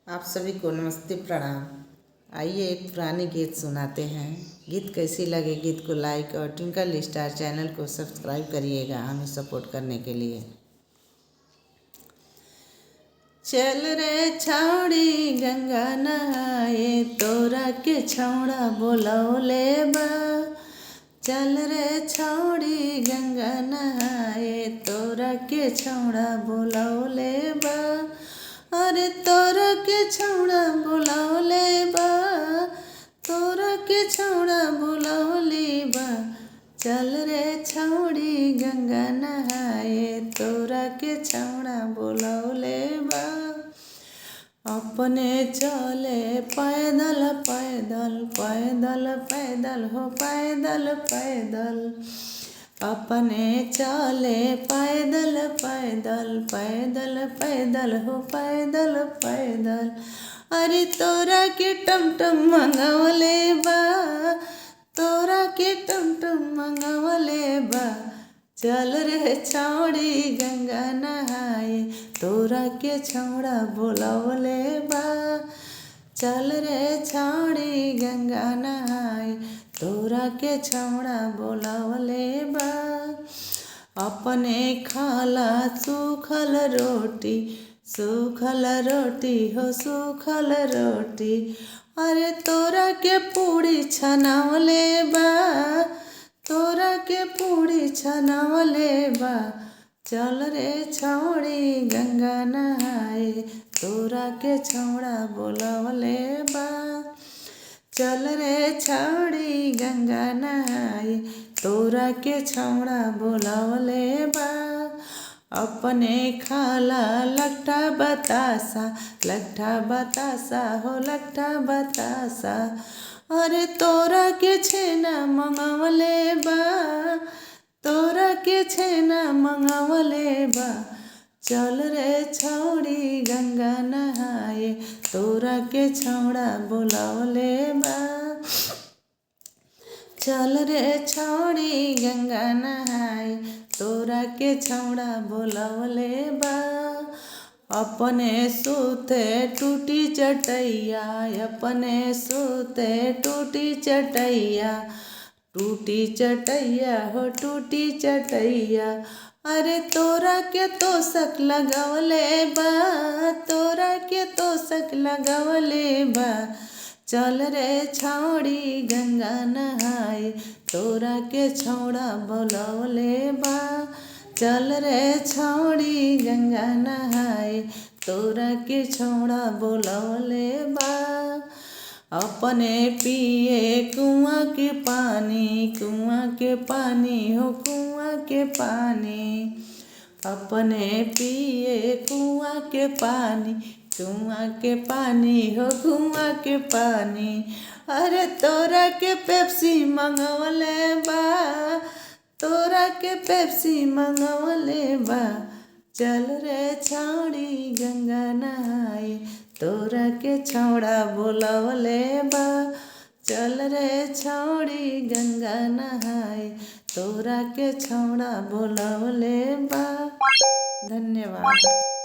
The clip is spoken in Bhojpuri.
आप सभी को नमस्ते प्रणाम। आइए एक पुरानी गीत सुनाते हैं। गीत कैसी लगे गीत को लाइक और ट्विंकल स्टार चैनल को सब्सक्राइब करिएगा हमें सपोर्ट करने के लिए। चल रे छाउड़ी गंगा नहाए तोरा के छौड़ा बोलौले बा। चल रे छाउड़ी गंगा नहाए तोरा के छौड़ा बोलौले बा। अरे तोरा के छौड़ा बोलौले बा, तोरा के छौड़ा बोलौले बा। चल रे छौड़ी गंगा नहाए तोरा के छौड़ा बोलौले बा। अपने चले पैदल पैदल पैदल पैदल हो पैदल पैदल। अपने चले पैदल पैदल पैदल पैदल हो पैदल पैदल। अरे तोरा के टमटम मंगवले बा, तोरा के टमटम मंगवले बा। चल रे छौड़ी गंगा नहाए तोरा के छौड़ा बोलौले बा। चल रे छौड़ी गंगा नहाए तोरा के छौड़ा बोलौले बा। अपने खाला सूखल रोटी, सूखल रोटी हो सूखल रोटी। अरे तोरा के पूड़ी छनावले बा, तोरा के पूड़ी छनावले बा। चल रे छौड़ी गंगा नहाए तोरा के छौड़ा बोलौले बा। चल रे छौड़ी गंगा नहाए तोरा के छौड़ा बोलौले बा। अपने खाला लट्ठा बतासा, लट्ठा बतासा हो लट्ठा बतासा। अरे तोरा के छेना मंगवले बा, तोरा के छेना मंगवले बा। चल रे छौड़ी गंगा नहाए तोरा के छौड़ा बोलौले बा। चल रे छौड़ी गंगा नहाए तोरा के छौड़ा बोलौले बा। अपने सूते टूटी चटैया, अपने सूते टूटी चटैया, टूटी चटैया हो टूटी चटैया। अरे तोरा के तोशक लगवले बा, तोरा के तोशक लगवले बा। चल रे छौड़ी गंगा नहाए तोरा के छौड़ा बोलौले बा। चल रे छौड़ी गंगा नहाए तोरा के छौड़ा बोलौले बा। अपने पिए कुआँ के पानी, कुआँ के पानी हो कुआँ के पानी। अपने पिए कुआँ के पानी, कुआँ के पानी हो कुआँ के पानी। अरे तोरा के पेप्सी मंगवले बा, तोरा के पेप्सी मंगवले बा। चल रे छौड़ी गंगा नहाए तोरा के छौड़ा बोलौले बा। चल रे छौड़ी गंगा नहाए तोरा के छौड़ा बोलौले बा। धन्यवाद।